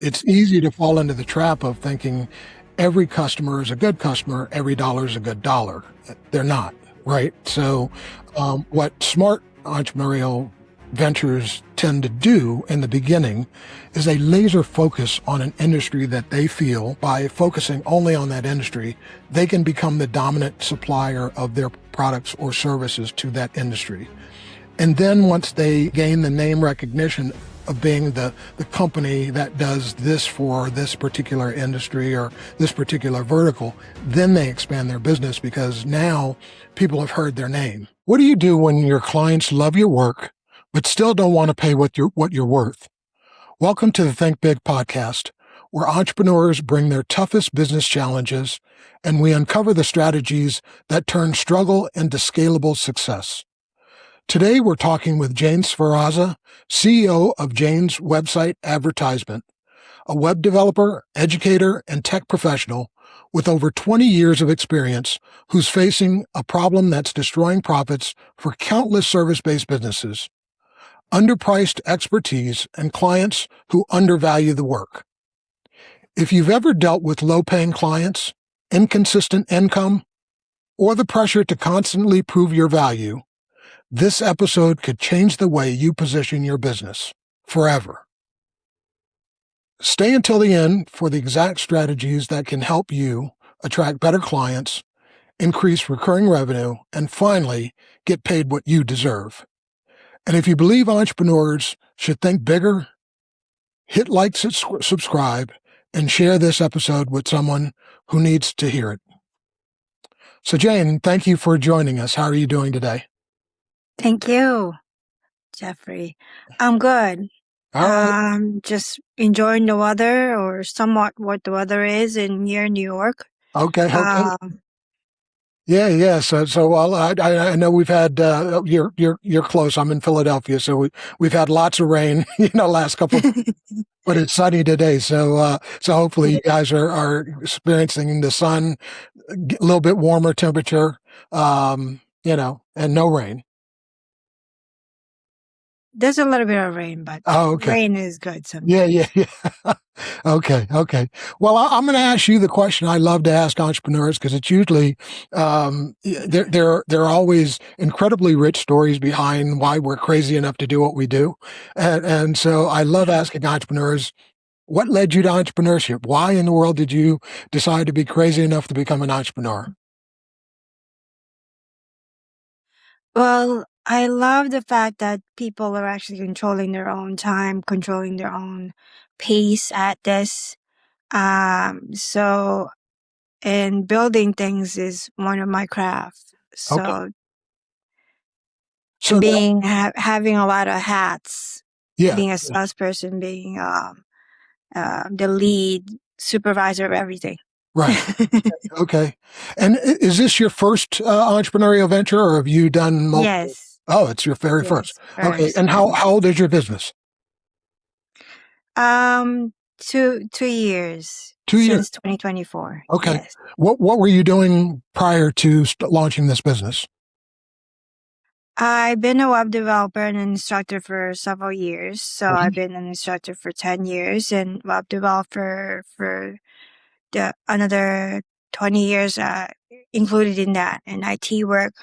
it's easy to fall into the trap of thinking every customer is a good customer, every dollar is a good dollar. They're not, right? So, what smart entrepreneurial ventures tend to do in the beginning is they laser focus on an industry that they feel by focusing only on that industry, they can become the dominant supplier of their products or services to that industry. And then once they gain the name recognition of being the company that does this for this particular industry or this particular vertical, then they expand their business because now people have heard their name. What do you do when your clients love your work, but still don't want to pay what you're worth? Welcome to the Think Big podcast, where entrepreneurs bring their toughest business challenges and we uncover the strategies that turn struggle into scalable success. Today, we're talking with Jane Sferaza, CEO of Jane's Website Advertisement, a web developer, educator, and tech professional with over 20 years of experience who's facing a problem that's destroying profits for countless service-based businesses, underpriced expertise, and clients who undervalue the work. If you've ever dealt with low-paying clients, inconsistent income, or the pressure to constantly prove your value, this episode could change the way you position your business forever. Stay until the end for the exact strategies that can help you attract better clients, increase recurring revenue, and finally, get paid what you deserve. And if you believe entrepreneurs should think bigger, hit like, subscribe, and share this episode with someone who needs to hear it. So Jane, thank you for joining us. How are you doing today? Thank you, Jeffrey. I'm good. All right. Just enjoying the weather, or somewhat what the weather is in here in New York. Okay. Um, Yeah. So well, I know we've had you're close. I'm in Philadelphia, so we've had lots of rain, last couple. But it's sunny today, so hopefully you guys are experiencing the sun, a little bit warmer temperature, and no rain. There's a little bit of rain, but Oh, okay. rain is good sometimes. Yeah. Okay. Well, I'm going to ask you the question I love to ask entrepreneurs because it's usually there are always incredibly rich stories behind why we're crazy enough to do what we do, and so I love asking entrepreneurs, what led you to entrepreneurship? Why in the world did you decide to be crazy enough to become an entrepreneur? Well, I love the fact that people are actually controlling their own time, controlling their own pace at this. So, and building things is one of my crafts. Okay. So So that, having a lot of hats, yeah, being a salesperson, being the lead supervisor of everything. right. Okay. And is this your first entrepreneurial venture, or have you done multiple? Yes, Oh, it's your very first. yes, Okay. first. And how old is your business? Um, 2 years 2 years. since 2024. Okay. Yes. What were you doing prior to launching this business? I've been a web developer and an instructor for several years. So I've been an instructor for 10 years and web developer for another 20 years, included in that, and IT work.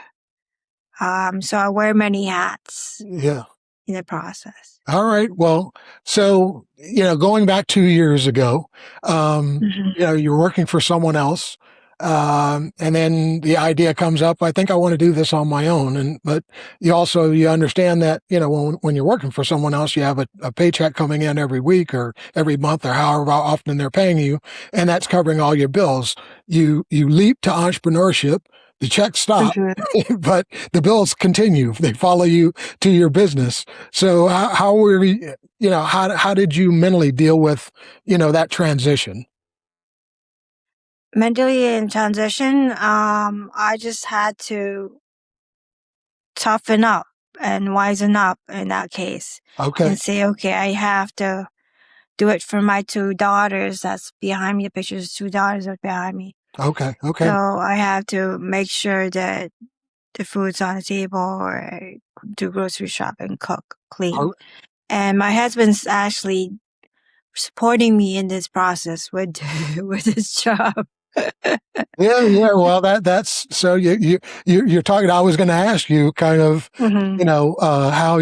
So I wear many hats Yeah. in the process. All right. Well, so, going back 2 years ago, Mhm. you're working for someone else. And then the idea comes up, I think I want to do this on my own. But you understand that, when you're working for someone else, you have a paycheck coming in every week or every month or however often they're paying you. And that's covering all your bills. You leap to entrepreneurship. The checks stop, Mhm. but the bills continue. They follow you to your business. So how were you, how did you mentally deal with, that transition? Mentally in transition, I just had to toughen up and wisen up in that case Okay. and say, okay, I have to do it for my two daughters that's behind me. The pictures, two daughters are behind me. Okay. So I have to make sure that the food's on the table, or I do grocery shop and cook, clean. Oh, And my husband's actually supporting me in this process with with this job. Yeah. Well, that's so you're talking. I was going to ask you kind of, Hmm. how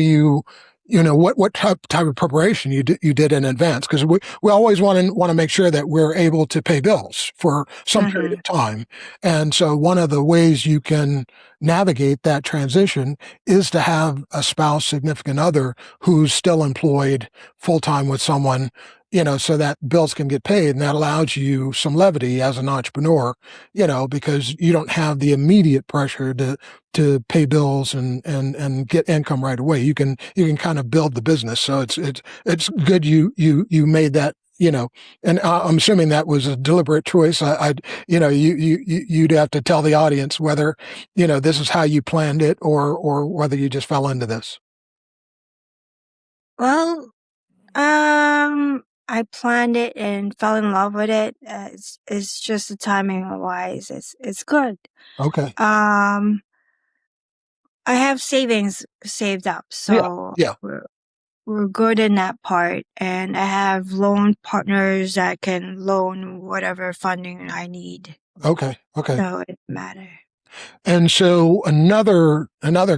what type of preparation you did in advance, because we always want to make sure that we're able to pay bills for some period Hmm. of time. And so one of the ways you can navigate that transition is to have a spouse, significant other who's still employed full time with someone, so that bills can get paid, and that allows you some levity as an entrepreneur, because you don't have the immediate pressure to pay bills and get income right away. You can kind of build the business. So it's good you made that, and I'm assuming that was a deliberate choice. You'd have to tell the audience whether, this is how you planned it, or whether you just fell into this. Well, I planned it and fell in love with it. It's just the timing wise. It's good. Okay. Um, I have savings saved up, Yeah. so Yeah. we're good in that part. And I have loan partners that can loan whatever funding I need. Okay. Okay. So it matter. And so another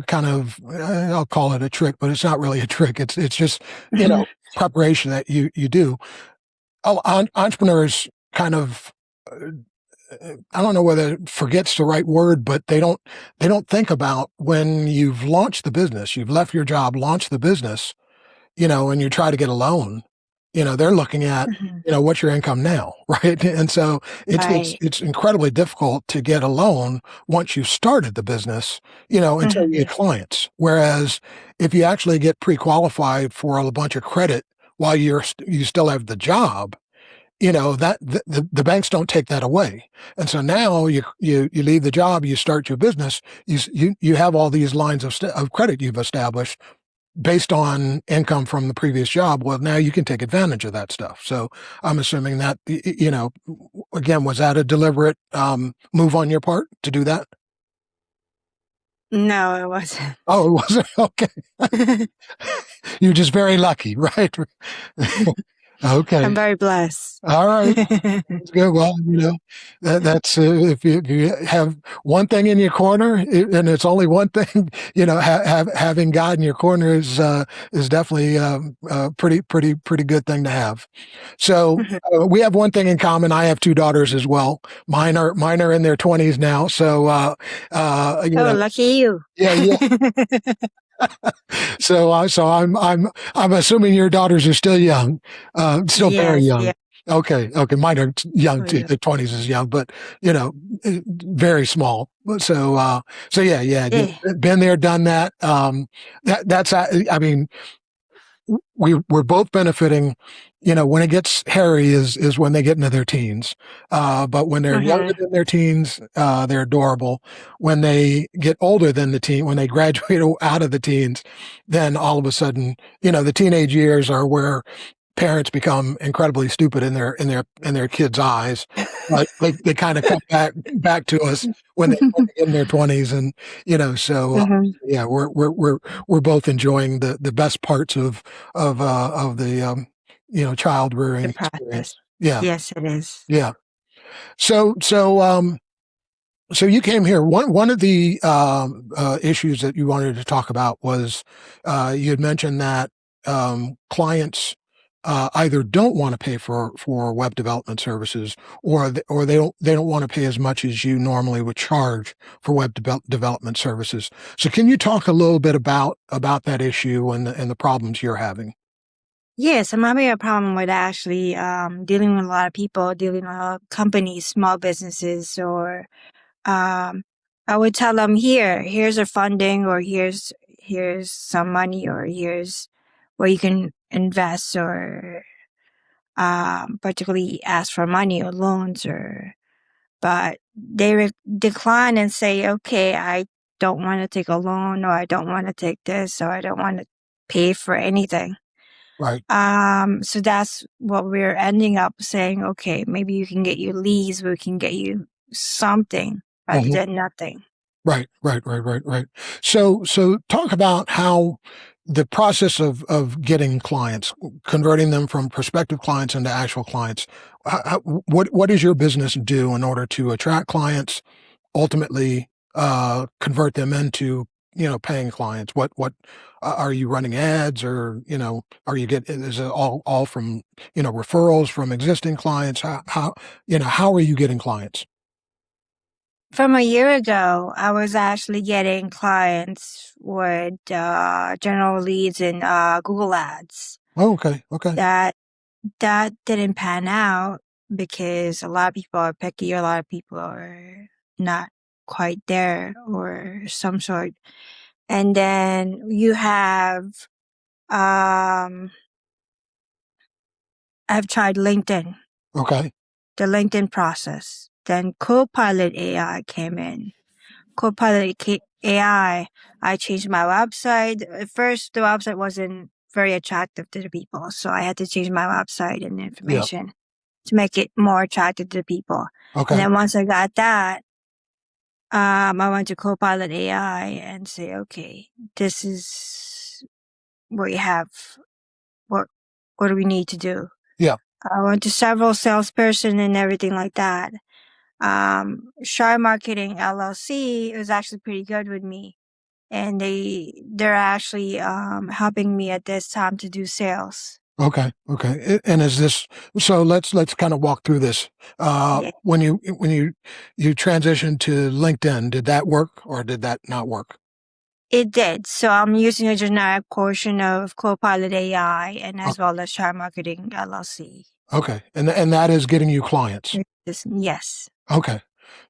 kind of, I'll call it a trick, but it's not really a trick. It's just, preparation that you do. Entrepreneurs kind of, I don't know whether forget's the right word, but they don't think about when you've launched the business, you've left your job, launched the business, and you try to get a loan, they're looking at, Mhm. what's your income now, right? And so Right. it's incredibly difficult to get a loan once you've started the business, until you get Mhm. clients. Whereas if you actually get pre-qualified for a bunch of credit while you still have the job, that the banks don't take that away. And so now you leave the job, you start your business, you have all these lines of credit you've established based on income from the previous job. Well, now you can take advantage of that stuff. So I'm assuming that, again, was that a deliberate move on your part to do that? No, it wasn't. Oh, it wasn't. Okay. You're just very lucky, right? I'm Okay. very blessed. All right. That's good. Well, that's if you have one thing in your corner, and it's only one thing, having God in your corner is definitely pretty good thing to have. So Mhm. we have one thing in common. I have two daughters as well. Mine are in their 20s now. So Oh, lucky you. yeah, yeah. So I'm assuming your daughters are still young, still very Yes, yeah. young. Okay, okay. Mine are young Oh, too. yeah. The 20s is young, but very small. So yeah. Eh. Been there, done that. That's I mean, we're both benefiting. When it gets hairy is when they get into their teens. But when they're younger Mhm. than their teens, they're adorable. When they get older than when they graduate out of the teens, then all of a sudden, the teenage years are where parents become incredibly stupid in their kids' eyes. But they kind of come back to us when they get in their 20s, and so Mhm. yeah, we're both enjoying the best parts of the child The rearing process. experience. Yeah, Yes, it is. yeah. So you came here. One of the issues that you wanted to talk about was you had mentioned that clients either don't want to pay for web development services, or they don't want to pay as much as you normally would charge for web development services. So can you talk a little bit about that issue and the problems you're having? Yes, I'm having a problem with actually dealing with a lot of people, dealing with companies, small businesses, or um, I would tell them here's a funding, or here's some money, or here's where you can invest, or particularly ask for money or loans, or but they decline and say, okay, I don't want to take a loan, or I don't want to take this, or I don't want to pay for anything. Right. So that's what we're ending up saying. Okay, maybe you can get you leads, we can get you something rather Mhm. than nothing. Right. So talk about how the process of getting clients, converting them from prospective clients into actual clients. What does your business do in order to attract clients, ultimately convert them into paying clients? What are you running ads, or are you is it all from referrals from existing clients? How are you getting clients? From a year ago, I was actually getting clients with general leads in Google Ads. Oh, okay. That didn't pan out because a lot of people are picky, a lot of people are not quite there or some sort. And then you have I've tried LinkedIn, Okay. the LinkedIn process. Then Copilot AI came in. AI, I changed my website. At first, the website wasn't very attractive to the people, so I had to change my website and Yeah. information to make it more attractive to the people. Okay. And then once I got that, I went to Copilot AI and say, okay, this is what you have. What do we need to do? Yeah. I went to several salesperson and everything like that. Shire Marketing LLC was actually pretty good with me, and they're actually helping me at this time to do sales. Okay. And is this so? Let's kind of walk through this. Yeah, When you transitioned to LinkedIn, did that work or did that not work? it did. So I'm using a generic portion of Copilot AI and as well as Shire Marketing LLC. Okay, and that is getting you clients. Yes. Okay,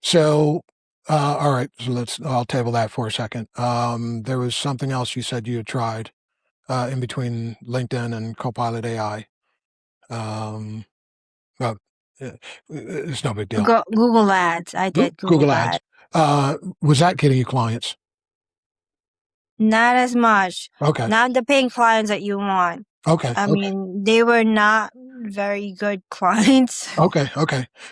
so all right, so I'll table that for a second. There was something else you said you had tried in between LinkedIn and Copilot AI. Well, uh, it's no big deal. Google Ads. I did Google Google Ads. Ads. Was that getting you clients? Not as much. Okay. Not the paying clients that you want. Okay. I mean, they were not very good clients. Okay.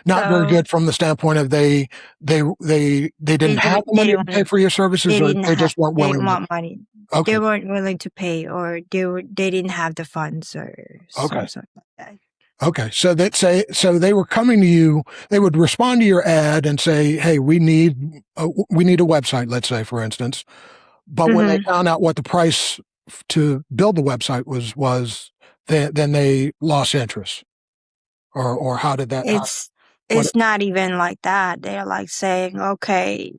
Not very So good from the standpoint of they didn't have the money to pay for your services, or they just weren't they willing didn't to. want money. Okay. They weren't willing to pay, or they didn't have the funds or Okay. some sort like that. Okay. So they were coming to you. They would respond to your ad and say, "Hey, we need a website." Let's say, for instance, but when they found out what the price to build the website was, then they lost interest. Or how did that? It's not even like that. They're like saying, "Okay,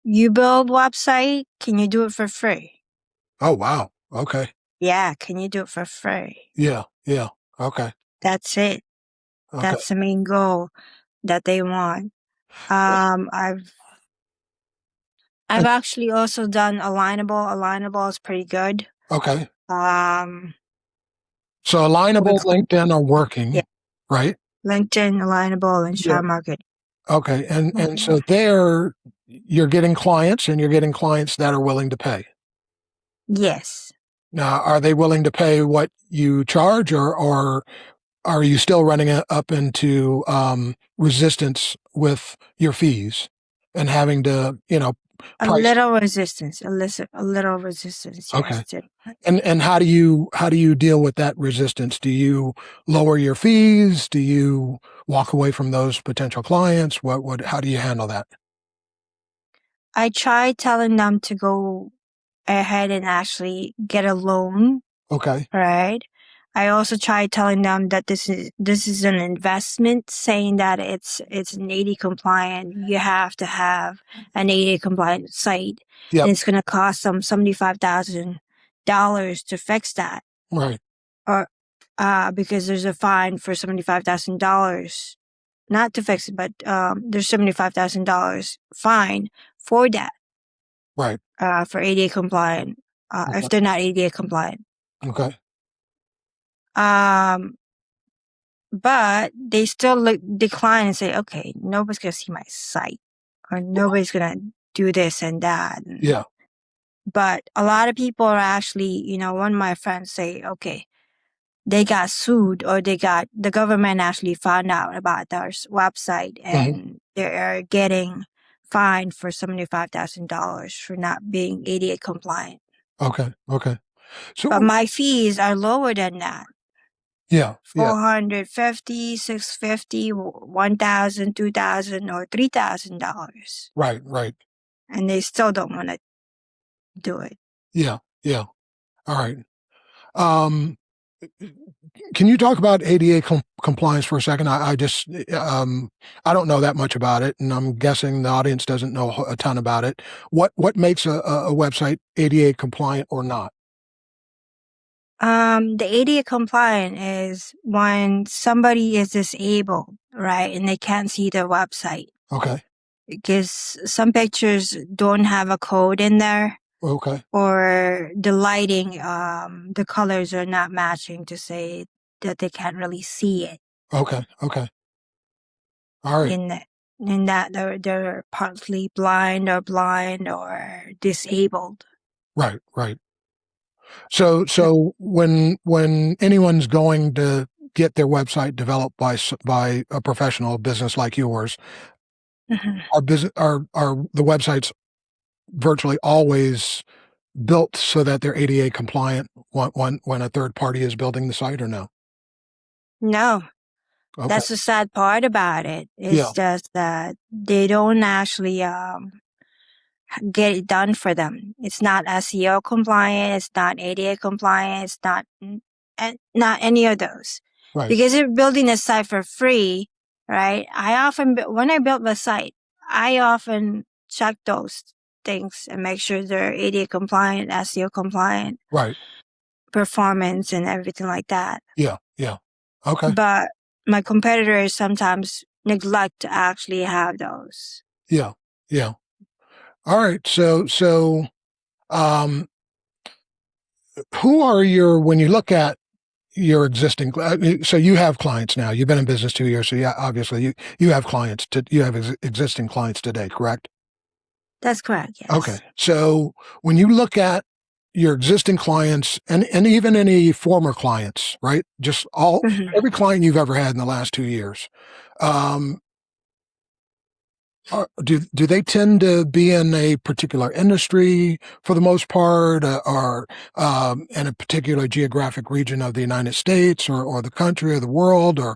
you build website, can you do it for free?" Oh, wow. Okay. Yeah, can you do it for free? Yeah. Okay. That's it. Okay. That's the main goal that they want. I've actually also done Alignable. Alignable is pretty good. Okay. Um, So Alignable, LinkedIn are working, yeah, right? LinkedIn, Alignable, and Yeah. Share Market. Okay. And so there you're getting clients, and you're getting clients that are willing to pay. Yes. Now, are they willing to pay what you charge, or are you still running up into resistance with your fees and having to, A price? little resistance, a little resistance, Okay. yes. And how do you deal with that resistance? Do you lower your fees? Do you walk away from those potential clients? How do you handle that? I tried telling them to go ahead and actually get a loan, Okay. right? I also tried telling them that this is an investment, saying that it's an ADA compliant. You have to have an ADA compliant site, Yep. and it's going to cost them $75,000 to fix that, Right. or because there's a fine for $75,000, not to fix it, but there's $75,000 fine for that, Right. for ADA compliant, Okay. if they're not ADA compliant. Okay. But they still decline and say, okay, nobody's going to see my site, or nobody's going to do this and that. Yeah. But a lot of people are actually, one of my friends say, okay, they got sued, or the government actually found out about their website, and they're getting fined for $75,000 for not being ADA compliant. Okay. So But my fees are lower than that. yeah, yeah, 450, 650, 1,000, 2,000, or $3,000. right, right. And they still don't want to do it. Yeah, yeah. All right. Um, can you talk about ADA compliance for a second? I just, I don't know that much about it, and I'm guessing the audience doesn't know a ton about it. What makes a website ADA compliant or not? The ADA compliant is when somebody is disabled, right, and they can't see their website Okay, because some pictures don't have a code in there, okay, or the lighting, the colors are not matching to say that they can't really see it. okay, okay. All right, In that, they're partly blind or disabled. right, right. So when anyone's going to get their website developed by a professional business like yours, Mhm. are the websites virtually always built so that they're ADA compliant when a third party is building the site or no? No, Okay. that's the sad part about it. It's Yeah. just that they don't actually get it done for them. It's not SEO compliant. It's not ADA compliant. It's not any of those. Right. Because you're building a site for free, right? When I build the site, I often check those things and make sure they're ADA compliant, SEO compliant, Right. performance, and everything like that. Yeah. Yeah. Okay. But my competitors sometimes neglect to actually have those. Yeah. Yeah. All right. Um, who are when you look at your existing, so you have clients now, you've been in business 2 years. So yeah, obviously you have you have existing clients today, correct? That's correct, Okay. yes. So when you look at your existing clients and even any former clients, right? Just Mhm. every client you've ever had in the last 2 years, um, do they tend to be in a particular industry for the most part, or in a particular geographic region of the United States, or the country, or the world, or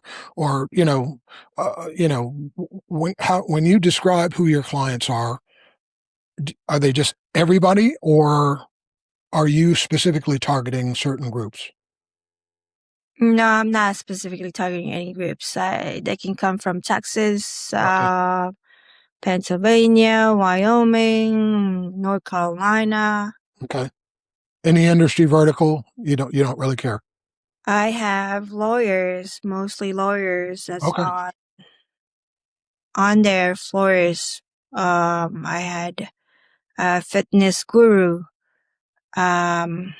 when you describe who your clients are they just everybody, or are you specifically targeting certain groups? No, I'm not specifically targeting any groups. They can come from Texas, Okay, Pennsylvania, Wyoming, North Carolina. okay. Any industry vertical, you don't really care. I have lawyers, mostly lawyers, that's Okay, on their floors. I had a fitness guru. Um,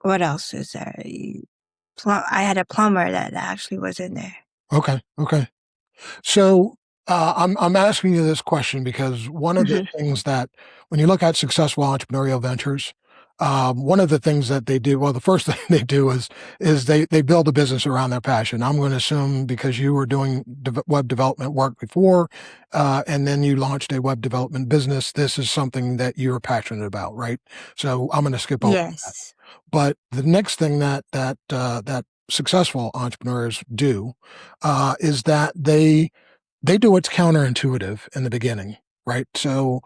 what else is there? I had a plumber that actually was in there. okay, okay. So I'm asking you this question because one of the Mhm. things that when you look at successful entrepreneurial ventures, one of the things that they do, well, the first thing they do is they build a business around their passion. I'm going to assume because you were doing web development work before, and then you launched a web development business. This is something that you're passionate about, right? So I'm going to skip over that. Yes. But the next thing that successful entrepreneurs do is that they do what's counterintuitive in the beginning, right? So,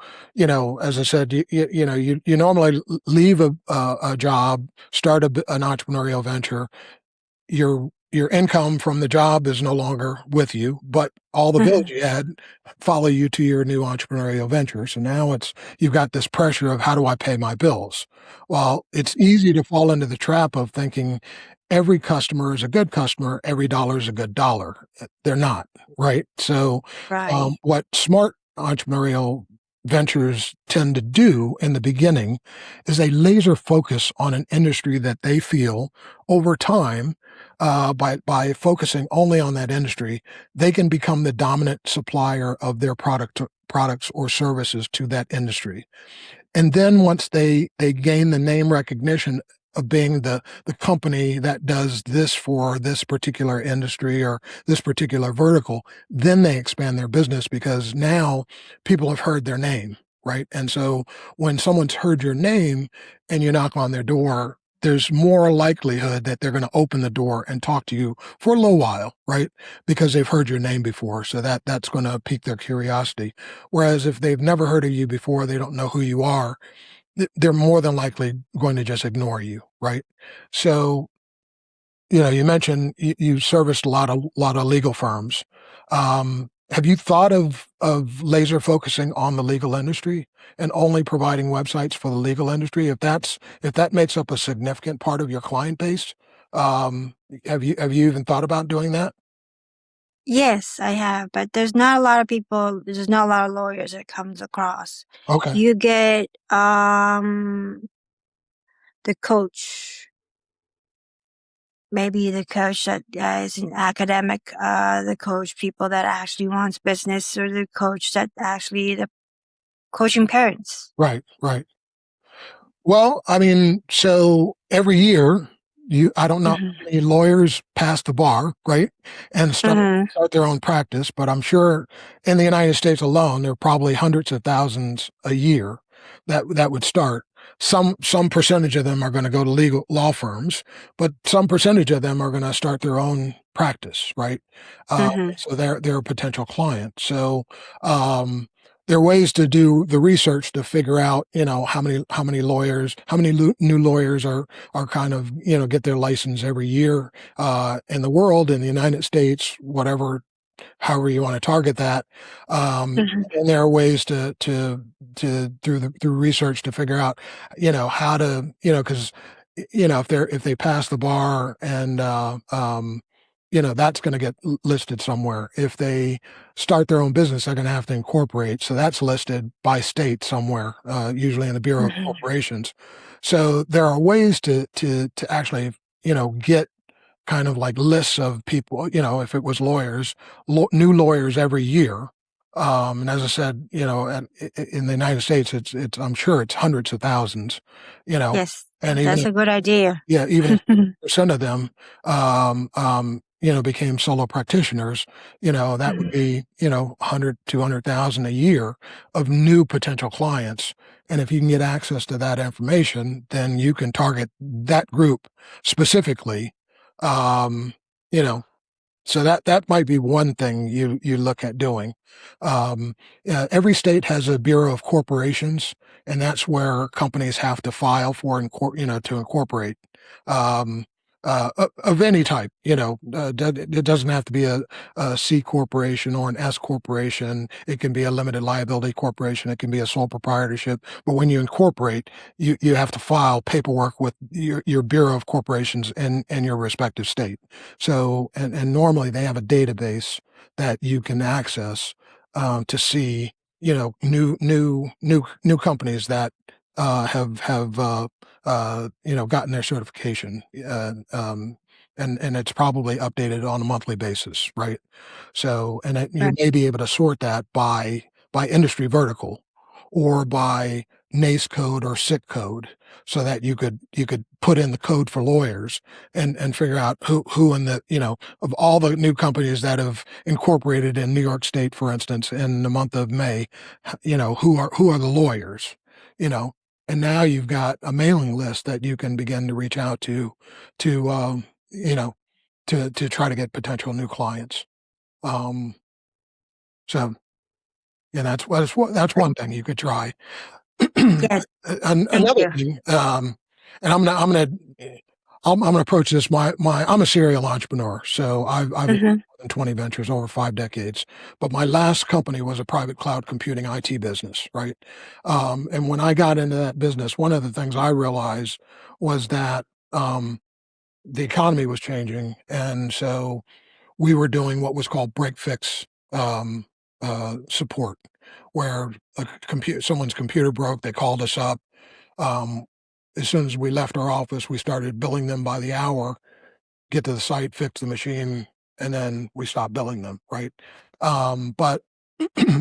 as I said, you normally leave a job, start an entrepreneurial venture. Your income from the job is no longer with you, but all the bills Mhm. you had follow you to your new entrepreneurial venture. So now you've got this pressure of how do I pay my bills? Well, it's easy to fall into the trap of thinking every customer is a good customer, every dollar is a good dollar. They're not, right? So, Right. what smart entrepreneurial ventures tend to do in the beginning is they laser focus on an industry that they feel over time, by focusing only on that industry, they can become the dominant supplier of their products or services to that industry. And then once they gain the name recognition of being the company that does this for this particular industry or this particular vertical, then they expand their business because now people have heard their name. right? And so when someone's heard your name and you knock on their door, there's more likelihood that they're going to open the door and talk to you for a little while, right? Because they've heard your name before, so that's going to pique their curiosity. Whereas if they've never heard of you before, they don't know who you are, they're more than likely going to just ignore you, right? So, you mentioned you serviced a lot of legal firms. Have you thought of laser focusing on the legal industry and only providing websites for the legal industry? If that makes up a significant part of your client base, have you even thought about doing that? Yes, I have, but there's not a lot of people, there's not a lot of lawyers that comes across. Okay, You get the coach, maybe the coach that is an academic, the coach people that actually wants business, or the coach that actually the coaching parents. right, right. Well, I mean, so every year, I don't know Mhm. how many lawyers pass the bar, right? And start Mhm. start their own practice, but I'm sure in the United States alone, there are probably hundreds of thousands a year that would start. Some percentage of them are going to go to legal law firms, but some percentage of them are going to start their own practice, right? Mhm. So they're a potential client. So um, there are ways to do the research to figure out, how many lawyers, how many new lawyers are kind of, get their license every year in the world, in the United States, whatever, however you want to target that. Mhm. And there are ways to through research to figure out, how to, because if they pass the bar and that's going to get listed somewhere. If they start their own business, they're going to have to incorporate. So that's listed by state somewhere, usually in the Bureau of Mhm. Corporations. So there are ways to actually, get kind of like lists of people, if it was lawyers, new lawyers every year. And as I said, in the United States, I'm sure it's hundreds of thousands, you know, Yes, and even that's if, a good idea. yeah, even if percent of them, became solo practitioners, that would Mhm. be, 100, 200,000 a year of new potential clients. And if you can get access to that information, then you can target that group specifically. Um, you know, so that might be one thing you look at doing. Every state has a Bureau of Corporations, and that's where companies have to file for to incorporate of any type. It doesn't have to be a C corporation or an S corporation. It can be a limited liability corporation. It can be a sole proprietorship. But when you incorporate, you have to file paperwork with your Bureau of Corporations in your respective state. So, and normally they have a database that you can access to see, new companies that have gotten their certification, and it's probably updated on a monthly basis, right? So, and you Right. may be able to sort that by industry vertical or by NACE code or SIC code, so that you could put in the code for lawyers and figure out who in the of all the new companies that have incorporated in New York State, for instance, in the month of May, who are the lawyers, you know, and now you've got a mailing list that you can begin to reach out to you know to try to get potential new clients. Um, so yeah, that's one thing you could try. Yes, thank Another you. thing, and I'm gonna approach this. I'm a serial entrepreneur, so I've launched Mhm. more than 20 ventures over 5 decades. But my last company was a private cloud computing IT business, right? And when I got into that business, one of the things I realized was that the economy was changing, and so we were doing what was called break fix support, where someone's computer broke. They called us up. um, as soon as we left our office, we started billing them by the hour, get to the site, fix the machine, and then we stopped billing them, right? But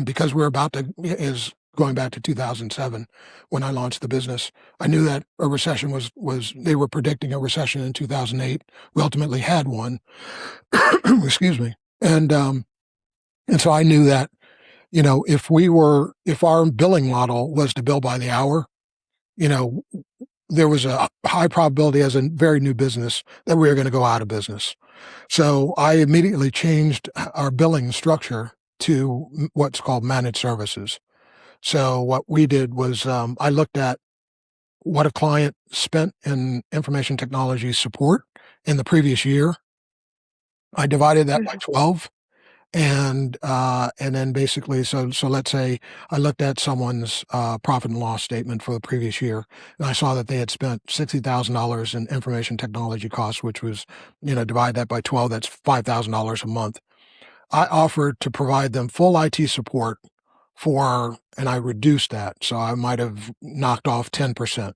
because we're about to is going back to 2007 when I launched the business, I knew that a recession was they were predicting a recession in 2008. We ultimately had one. Excuse me. And so I knew that if our billing model was to bill by the hour, you know, there was a high probability as a very new business that we were going to go out of business. So I immediately changed our billing structure to what's called managed services. So what we did was I looked at what a client spent in information technology support in the previous year. I divided that by 12 and then basically so let's say I looked at someone's profit and loss statement for the previous year and I saw that they had spent $60,000 in information technology costs, which was, divide that by 12, that's $5,000 a month. I offered to provide them full IT support and I reduced that, so I might have knocked off 10%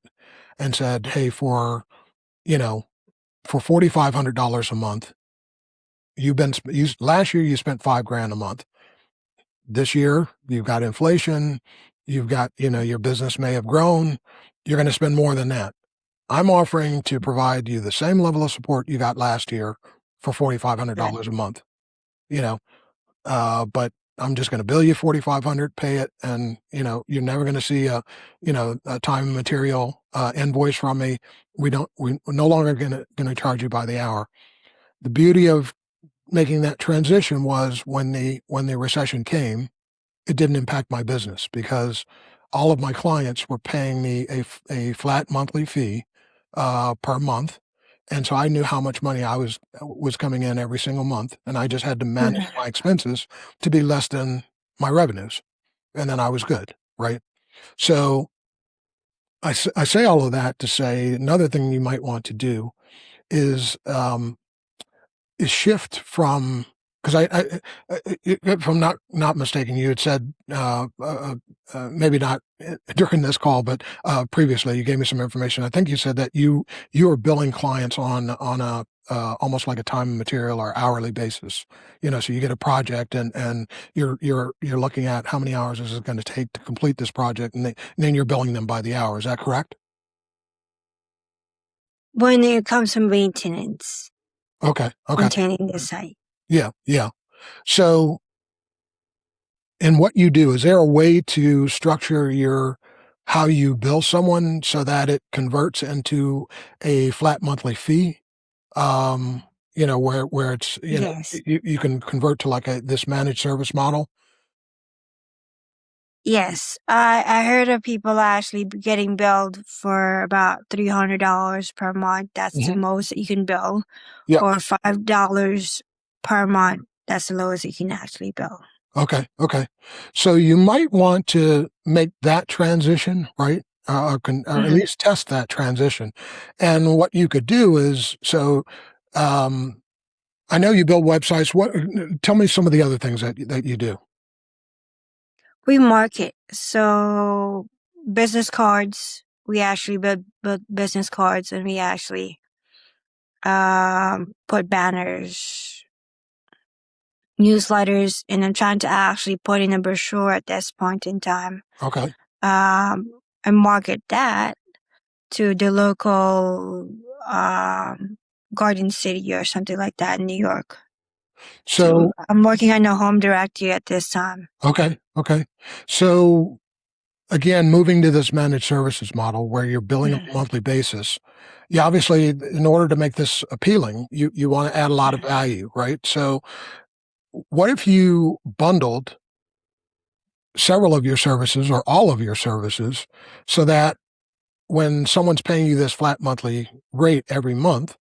and said, hey, you know for $4,500 a month, last year you spent 5 grand a month. This year, you've got inflation, you've got, your business may have grown, you're going to spend more than that. I'm offering to provide you the same level of support you got last year for $4,500 a month, you know, but I'm just going to bill you 4,500, pay it, and you're never going to see a time and material invoice from me. We're no longer going to charge you by the hour. The beauty of making that transition was when the recession came, it didn't impact my business because all of my clients were paying me a flat monthly fee per month, and so I knew how much money I was coming in every single month, and I just had to manage Mhm. my expenses to be less than my revenues, and then I was good, right? So I say all of that to say another thing you might want to do is shift from, because if I'm not mistaken, you had said maybe not during this call, but previously you gave me some information. I think you said that you are billing clients on a almost like a time and material or hourly basis. So you get a project and you're looking at how many hours is it going to take to complete this project, and then you're billing them by the hour. Is that correct? When it comes to maintenance, Okay. Okay. maintaining the site. Yeah. Yeah. So, and what you do, is there a way to structure how you bill someone so that it converts into a flat monthly fee? Where it's, Yes. you can convert to like this managed service model. Yes. I heard of people actually getting billed for about $300 per month. That's the Hmm. most that you can bill. Yeah. Or $5 per month. That's the lowest you can actually bill. Okay. Okay. So you might want to make that transition, right? Or at Mhm. least test that transition. And what you could do is, um, I know you build websites. Tell me some of the other things that you do. We market. So business cards, we actually build business cards and we actually put banners, newsletters, and I'm trying to actually put in a brochure at this point in time. Okay. And market that to the local Garden City or something like that in New York. So So, I'm working on a home directory at this time. okay. Okay. So again, moving to this managed services model where you're billing on a monthly basis, you obviously, in order to make this appealing, you want to add a lot of value, right? So what if you bundled several of your services or all of your services so that when someone's paying you this flat monthly rate every month,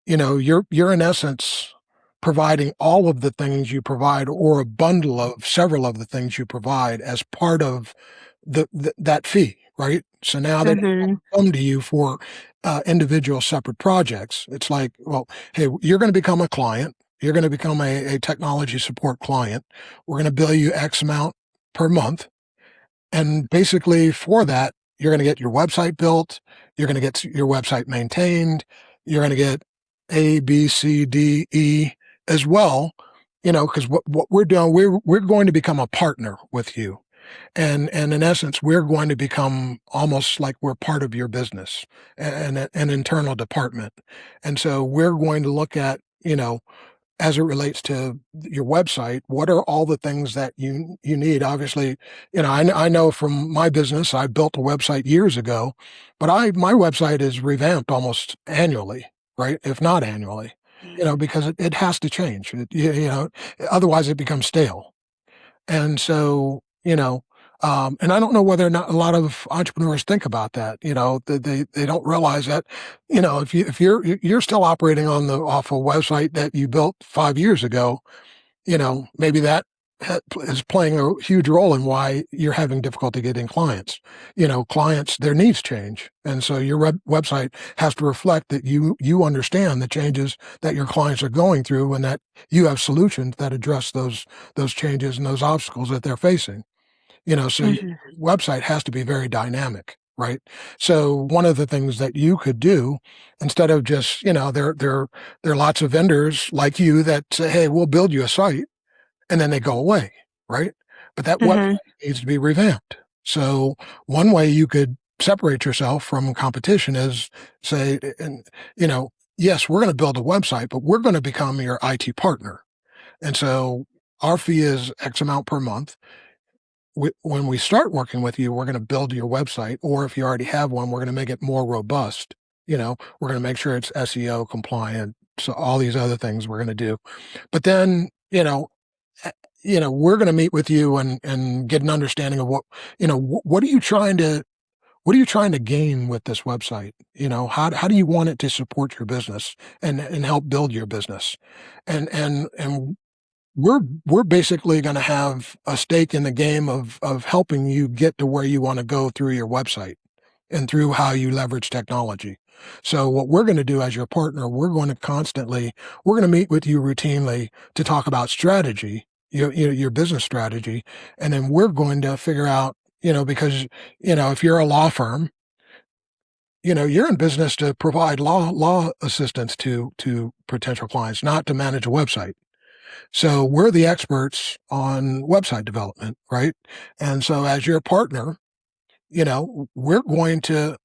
you're in essence providing all of the things you provide or a bundle of several of the things you provide as part of that fee, right? So now they Mm-hmm. come to you for individual separate projects. It's like, well, hey, you're going to become a client. You're going to become a technology support client. We're going to bill you X amount per month. And basically for that, you're going to get your website built. You're going to get your website maintained. You're going to get A, B, C, D, E as well, because what we're doing, we're going to become a partner with you. And in essence, we're going to become almost like we're part of your business and an internal department. And so we're going to look at, as it relates to your website, what are all the things that you need? Obviously, I know from my business, I built a website years ago, but my website is revamped almost annually, right? If not annually, because it has to change. Otherwise it becomes stale. And so, and I don't know whether or not a lot of entrepreneurs think about that. They don't realize that, if you're still operating off a website that you built 5 years ago, maybe that is playing a huge role in why you're having difficulty getting clients. Clients, their needs change, and so your website has to reflect that you understand the changes that your clients are going through, and that you have solutions that address those changes and those obstacles that they're facing. So your Mhm. website has to be very dynamic, right? So one of the things that you could do, instead of just, there are lots of vendors like you that say, "Hey, we'll build you a site," and then they go away, right? But that website Mhm. needs to be revamped. So one way you could separate yourself from competition is say, and yes, we're going to build a website, but we're going to become your IT partner. And so our fee is X amount per month. When we start working with you, we're going to build your website, or if you already have one, we're going to make it more robust. We're going to make sure it's SEO compliant. So all these other things we're going to do. But then, eh, we're going to meet with you and get an understanding of what are you trying to gain with this website? How do you want it to support your business and help build your business? And we're basically going to have a stake in the game of helping you get to where you want to go through your website and through how you leverage technology. So what we're going to do as your partner, we're going to meet with you routinely to talk about strategy, your business strategy, and then we're going to figure out, because if you're a law firm, you're in business to provide law assistance to potential clients, not to manage a website. So we're the experts on website development, right? And so as your partner, we're going to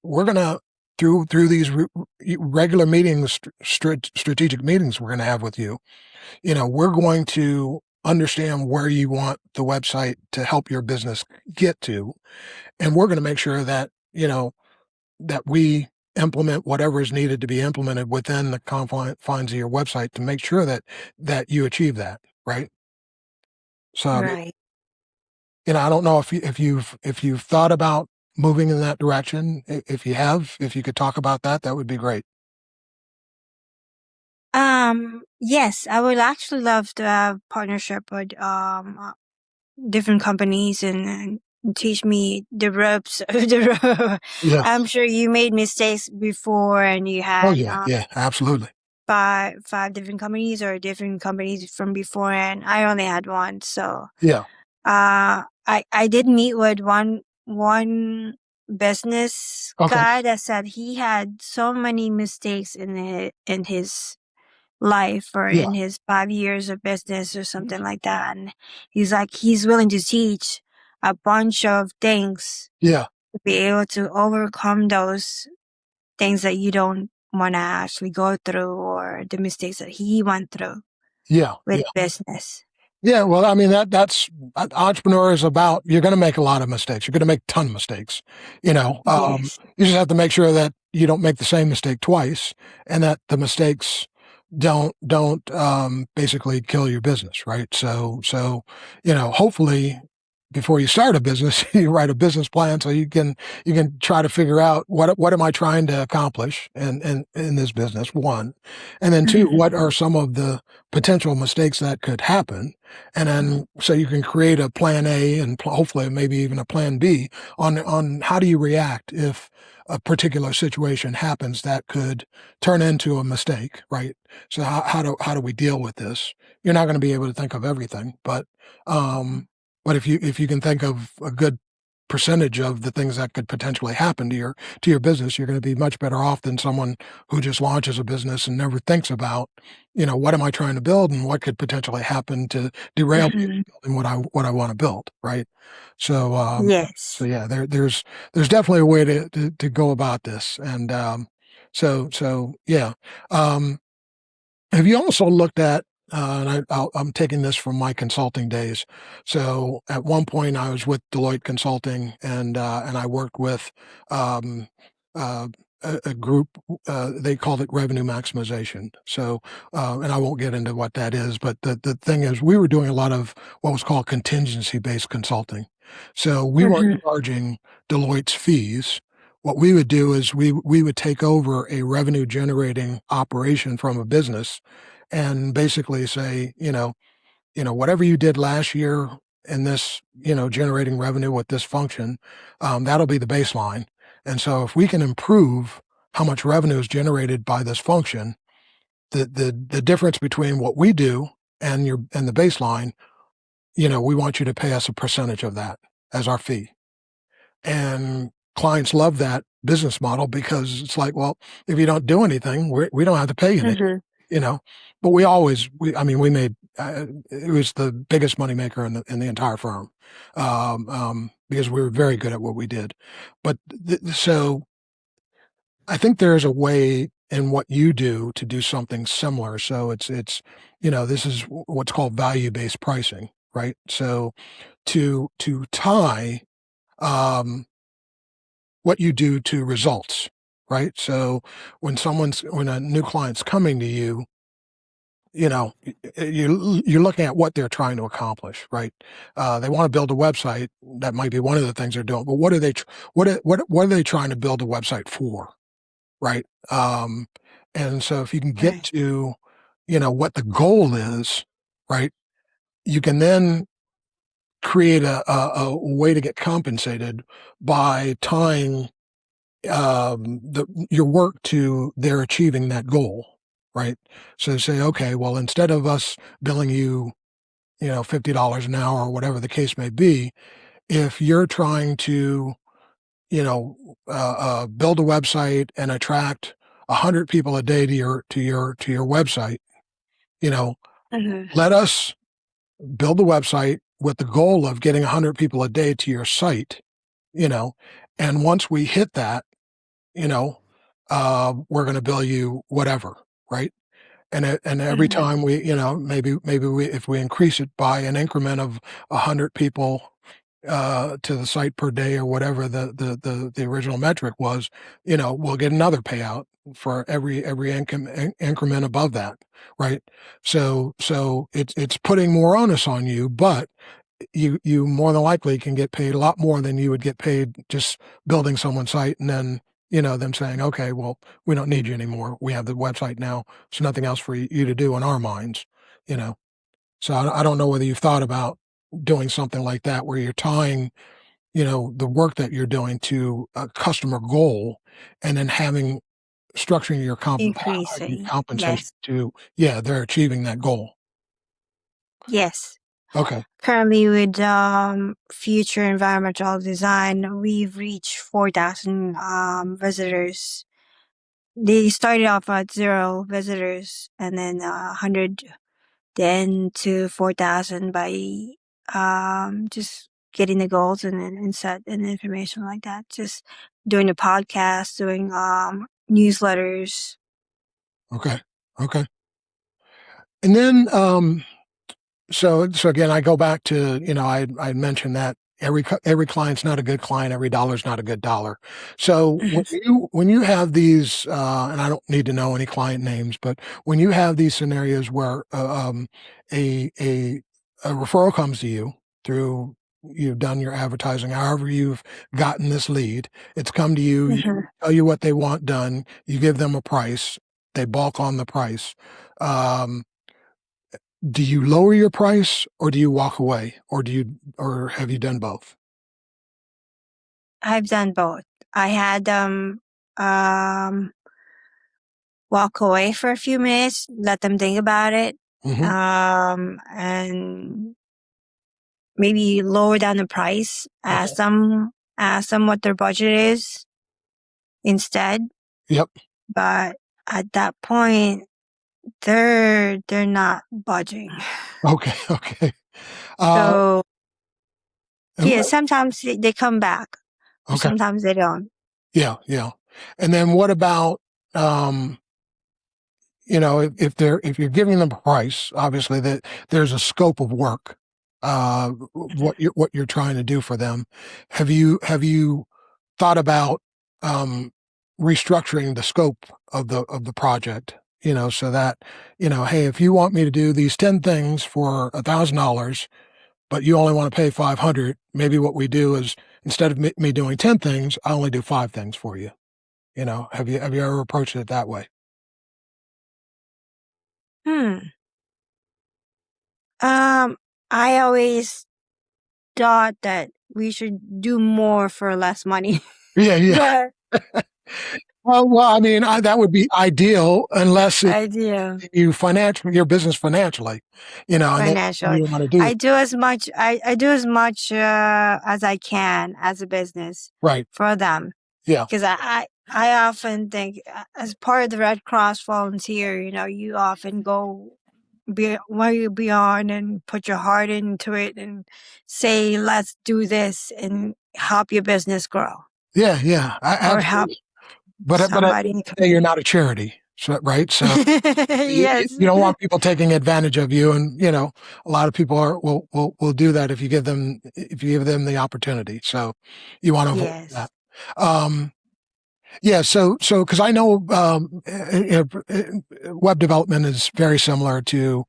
through these regular meetings, strategic meetings we're going to have with you, we're going to understand where you want the website to help your business get to. And we're going to make sure that, that we implement whatever is needed to be implemented within the confines of your website to make sure that you achieve that, right? So, Right. I don't know if you've thought about moving in that direction. If you have, if you could talk about that, that would be great. Yes, I would actually love to have partnership with different companies and teach me the ropes of the road. Yeah. I'm sure you made mistakes before and you Oh had yeah. Yeah. Absolutely. five different companies or different companies from before, and I only had one. So Yeah. I did meet with one business Okay. guy that said he had so many mistakes in his life or Yeah. in his 5 years of business or something like that. And he's like, he's willing to teach a bunch of things Yeah. to be able to overcome those things that you don't want to actually go through or the mistakes that he went through Yeah. with Yeah. business. Yeah. Well, I mean, that's entrepreneur is about, you're going to make a lot of mistakes. You're going to make a ton of mistakes. Yes. You just have to make sure that you don't make the same mistake twice, and that the mistakes don't basically kill your business, right? So hopefully before you start a business, you write a business plan so you can try to figure out what am I trying to accomplish in this business, one, and then two, Mhm. what are some of the potential mistakes that could happen, and then so you can create a plan A and hopefully maybe even a plan B on how do you react if a particular situation happens that could turn into a mistake, right? So how do we deal with this? You're not going to be able to think of everything, um, but if you can think of a good percentage of the things that could potentially happen to your business, you're going to be much better off than someone who just launches a business and never thinks about, what am I trying to build and what could potentially happen to derail me Mhm. from building what I want to build, right? So so Yes. yeah, there's definitely a way to go about this, and so yeah. Um, have you also looked at I'm taking this from my consulting days. So at one point, I was with Deloitte Consulting, and I worked with um, uh, a group. They called it revenue maximization. So, and I won't get into what that is, but the thing is, we were doing a lot of what was called contingency based consulting. So we weren't Mhm. charging Deloitte's fees. What we would do is we would take over a revenue generating operation from a business and basically say, whatever you did last year in this, generating revenue with this function, that'll be the baseline. And so if we can improve how much revenue is generated by this function, the difference between what we do and the baseline, we want you to pay us a percentage of that as our fee. And clients love that business model because it's like, well, if you don't do anything, we don't have to pay you anything, Mhm. you know. But we made it was the biggest moneymaker in the entire firm because we were very good at what we did. But so I think there's a way in what you do to do something similar. So this is what's called value based pricing, right? So to tie um, what you do to results, right? So when a new client's coming to you, you're looking at what they're trying to accomplish, right? They want to build a website. That might be one of the things they're doing, but what are they, what are they trying to build a website for, right? And so if you can get Right. to, what the goal is, right, you can then create a way to get compensated by tying your work to their achieving that goal, right? So say, okay, well, instead of us billing you, $50 an hour or whatever the case may be, if you're trying to, build a website and attract 100 people a day to your website, you know, Mhm. let us build the website with the goal of getting 100 people a day to your site, you know, and once we hit that, you know, we're going to bill you whatever, right? And every Mhm. time we, maybe we if we increase it by an increment of 100 people to the site per day or whatever the original metric was, we'll get another payout for every increment above that, right? So it's putting more onus on you, but you more than likely can get paid a lot more than you would get paid just building someone's site and then them saying, okay, well, we don't need you anymore, we have the website now, so nothing else for you to do in our minds, you know so I don't know whether you've thought about doing something like that where you're tying the work that you're doing to a customer goal and then having structuring your Increasing. compensation Yes. to, yeah, they're achieving that goal. Yes. Okay. Currently with future environmental design, we've reached 4,000 visitors. They started off at 0 visitors and then 100 then to 4,000 by just getting the goals and set and information like that. Just doing the podcast, doing newsletters. Okay. Okay. And then so again, I go back to, I mentioned that every client's not a good client, every dollar's not a good dollar. So when you have these, and I don't need to know any client names, but when you have these scenarios where a a a referral comes to you through you've done your advertising, however you've gotten this lead, it's come to you, you Mhm. tell you what they want done, you give them a price, they balk on the price. Um, do you lower your price or do you walk away or have you done both? I've done both. I had them um, walk away for a few minutes, let them think about it, Mhm. and maybe lower down the price. Okay. Ask them what their budget is instead. Yep. But at that point, they're not budging. Okay, okay. Uh, So and yeah, what sometimes they come back, or okay. sometimes they don't. Yeah, yeah. And then what about, um, if you're giving them a price, obviously that there's a scope of work, what you're trying to do for them. Have you thought about restructuring the scope of the project? So that hey, if you want me to do these 10 things for $1,000, but you only want to pay 500, maybe what we do is instead of me doing 10 things, I only do 5 things for you. Have you ever approached it that way? Hmm. Um, I always thought that we should do more for less money, Yeah, yeah. but Well, I mean, that would be ideal unless it I do your business financially, and that's all financially. you want to do. I do as much as I can as a business Right. for them. Yeah. Because I often think, as part of the Red Cross volunteer, you often go where you beyond and put your heart into it and say, let's do this and help your business grow Yeah. Yeah. or help Absolutely. But at the somebody end in of the the day, you're community. not a charity. So, right. So Yes. you don't want people taking advantage of you. And, a lot of people will do that if you give them the opportunity. So you want to avoid that. Yes. Um, Yeah, so because I know web development is very similar to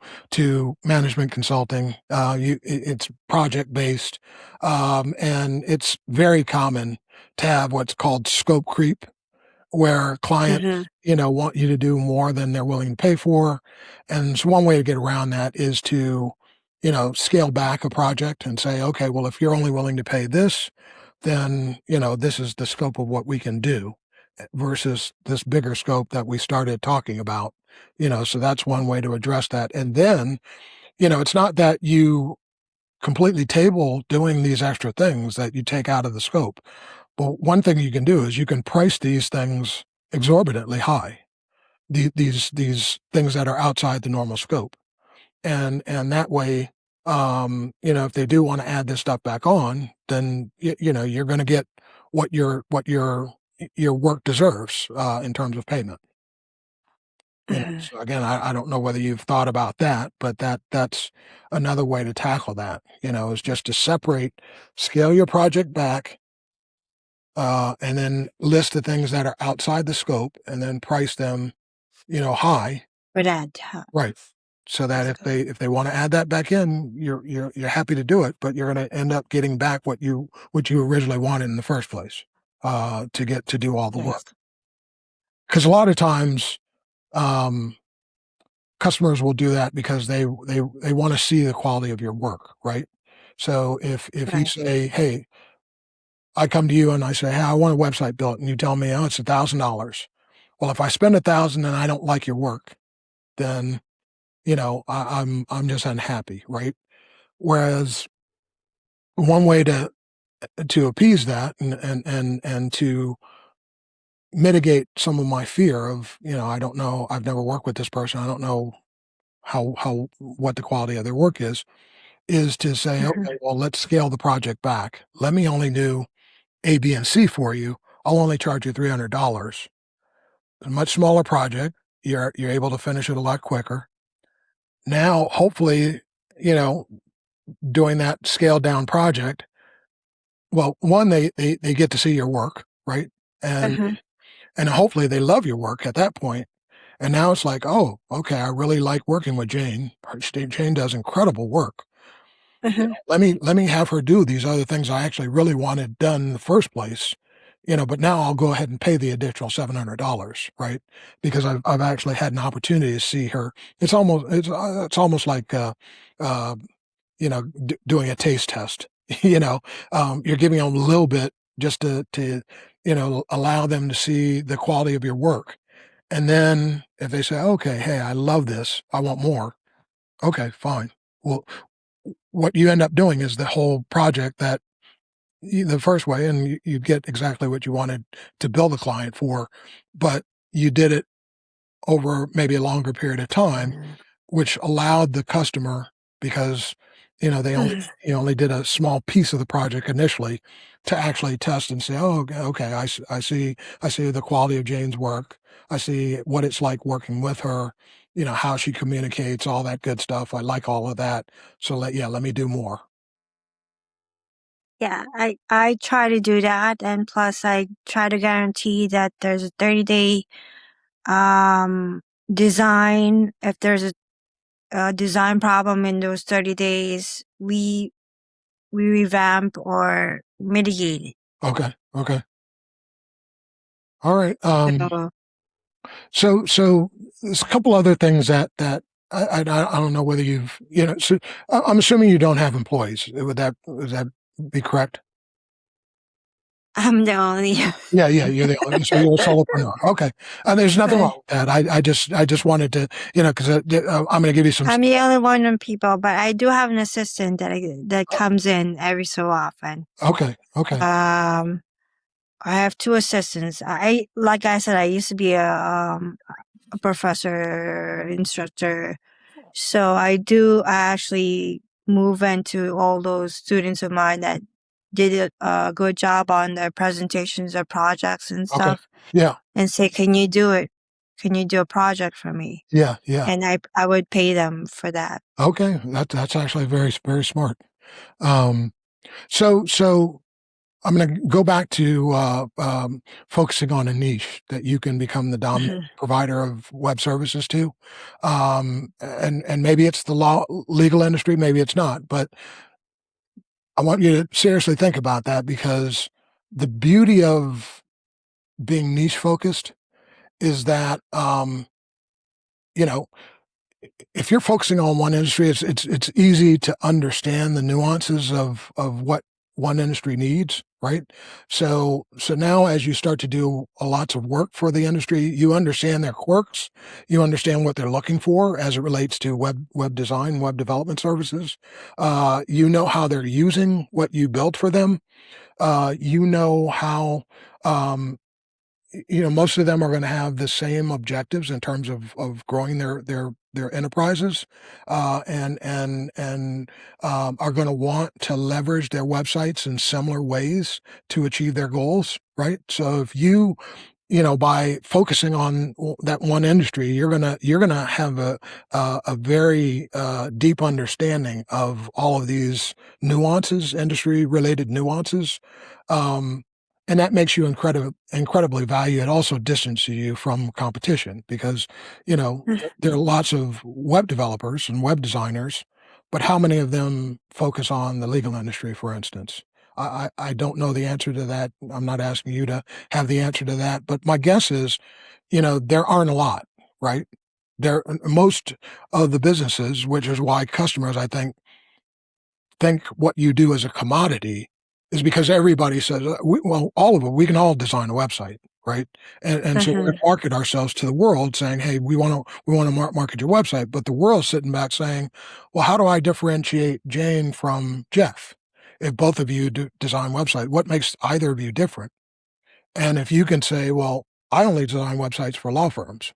management consulting. It's project based, and it's very common to have what's called scope creep, where Hmm. clients want you to do more than they're willing to pay for, and so one way to get around that is to scale back a project and say, okay, well, if you're only willing to pay this, then this is the scope of what we can do versus this bigger scope that we started talking about. So that's one way to address that. And then it's not that you completely table doing these extra things that you take out of the scope, but one thing you can do is you can price these things exorbitantly high, these things that are outside the normal scope, and that way, if they do want to add this stuff back on, then you're going to get what your work deserves in terms of payment. Hmm. So again, I don't know whether you've thought about that, but that's another way to tackle that. Is just to scale your project back, and then list the things that are outside the scope, and then price them, high. For that Right. So that if scope. they want to add that back in, you're happy to do it, but you're going to end up getting back what you originally wanted in the first place, to get to do all the Yes. work. Because a lot of times, um, customers will do that because they want to see the quality of your work, right? So if you Right. say, hey, I come to you and I say, hey, I want a website built, and you tell me, oh, it's $1,000. Well, if I spend 1,000 and I don't like your work, then I'm just unhappy, right? Whereas one way to appease that and to mitigate some of my fear of, I don't know, I've never worked with this person, I don't know how what the quality of their work is to say, Hmm. okay, well, let's scale the project back. Let me only do A, B, and C for you. I'll only charge you $300. A much smaller project. You're able to finish it a lot quicker. Now, hopefully, you know, doing that scaled down project, well, one, they get to see your work, right? And Hmm. and hopefully they love your work at that point. And now it's like, oh, okay, I really like working with Jane. Jane does incredible work. Hmm. Let me have her do these other things I actually really wanted done in the first place. But now I'll go ahead and pay the additional $700, right? Because I've actually had an opportunity to see her. It's almost like uh, doing a taste test. You're giving them a little bit just to allow them to see the quality of your work. And then if they say, okay, hey, I love this, I want more. Okay, fine. Well, what you end up doing is the whole project that the first way, and you get exactly what you wanted to bill the client for, but you did it over maybe a longer period of time, which allowed the customer, because They only you only did a small piece of the project initially to actually test and say, "Oh, okay, I see the quality of Jane's work. I see what it's like working with her, how she communicates, all that good stuff. I like all of that. So let me do more." Yeah, I try to do that, and plus I try to guarantee that there's a 30-day design. If there's a design problem in those 30 days, we revamp or mitigate it. Okay, okay, all right. So So there's a couple other things that I don't know whether you've So I'm assuming you don't have employees. Would that be correct? I'm the only. Yeah, yeah, so you're a solopreneur. Okay, there's nothing wrong with that. I just wanted to, because I'm going to give you some. I'm the only one of people, but I do have an assistant that comes in every so often. Okay, okay, I have two assistants. Like I said, I used to be a professor, instructor. So I actually move into all those students of mine that did a good job on their presentations or projects and okay. stuff Yeah, and say, can you do it? Can you do a project for me? yeah, yeah. And I would pay them for that. Okay, that's actually very very smart. Um, so I'm going to go back to focusing on a niche that you can become the dominant provider of web services to, and maybe it's the legal industry, maybe it's not, but I want you to seriously think about that because the beauty of being niche focused is that you know if you're focusing on one industry, it's easy to understand the nuances of what one industry needs, right? So now as you start to do lots of work for the industry, you understand their quirks, you understand what they're looking for as it relates to web design, web development services. You know how they're using what you built for them. You know how um, most of them are going to have the same objectives in terms of growing their enterprises, and are going to want to leverage their websites in similar ways to achieve their goals, right? So if by focusing on that one industry, you're gonna have a very deep understanding of all of these nuances, industry related nuances, um, and that makes you incredibly valued. It also distances you from competition because there are lots of web developers and web designers, but how many of them focus on the legal industry, for instance? I don't know the answer to that. I'm not asking you to have the answer to that. But my guess is, there aren't a lot, right? Most of the businesses, which is why customers, I think what you do as a commodity is because everybody says, well, all of it, we can all design a website, right? And so we market ourselves to the world saying, hey, we want to market your website. But the world's sitting back saying, well, how do I differentiate Jane from Jeff? If both of you design website, what makes either of you different? And if you can say, well, I only design websites for law firms,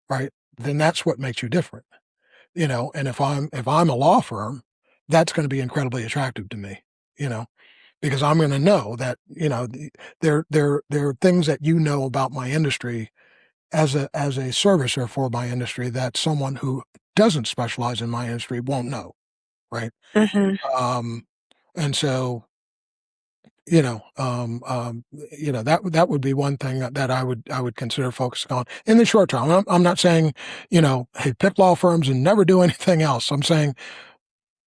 right? Then that's what makes you different, and if I'm a law firm, that's going to be incredibly attractive to me, you know, because I'm going to know that, there are things that about my industry as a servicer for my industry that someone who doesn't specialize in my industry won't know, right? Mhm. Um, and so You know, that would be one thing that I would consider focusing on in the short term. I'm not saying, hey, pick law firms and never do anything else. I'm saying,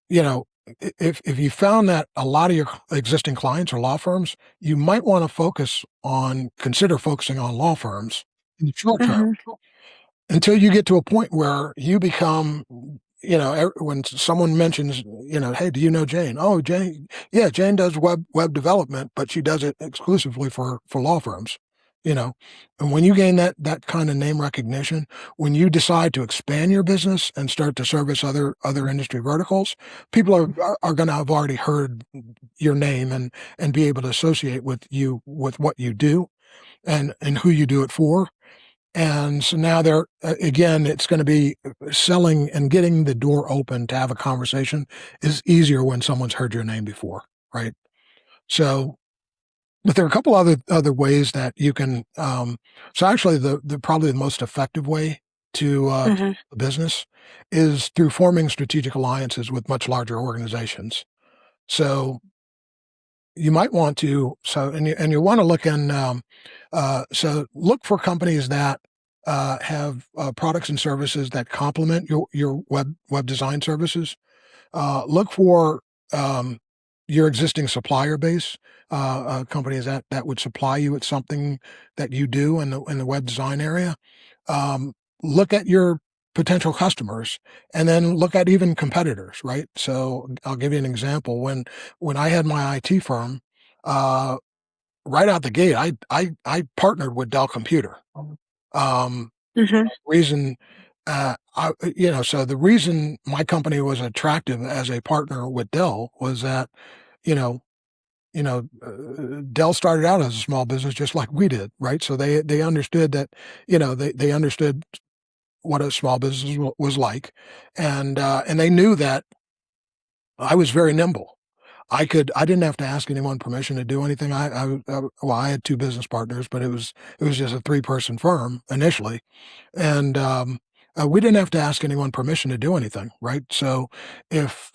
you know, if you found that a lot of your existing clients are law firms, you might want to consider focusing on law firms in the short term Mhm. until you get to a point where you become, when someone mentions, hey, do you know Jane? Oh, Jane, yeah, Jane does web development, but she does it exclusively for law firms, you know. And when you gain that kind of name recognition, when you decide to expand your business and start to service other industry verticals, people are going to have already heard your name and be able to associate with you with what you do and who you do it for, And so now they're again, it's going to be selling and getting the door open to have a conversation is easier when someone's heard your name before, right? So, but there are a couple other ways that you can. So actually, the probably the most effective way to Mm-hmm. the business is through forming strategic alliances with much larger organizations. So you might want to and you want to look in so look for companies that have products and services that complement your web design services. Look for um, your existing supplier base, companies that would supply you with something that you do in the web design area. Um, look at your potential customers, and then look at even competitors. Right. So I'll give you an example. When I had my IT firm, uh, right out the gate, I partnered with Dell Computer. Um, Mm-hmm. reason so the reason my company was attractive as a partner with Dell was that you know Dell started out as a small business just like we did, right? So they understood that they understood what a small business was like, and they knew that I was very nimble. I didn't have to ask anyone permission to do anything. Well, I had two business partners, but it was just a 3-person firm initially, and we didn't have to ask anyone permission to do anything, right? So if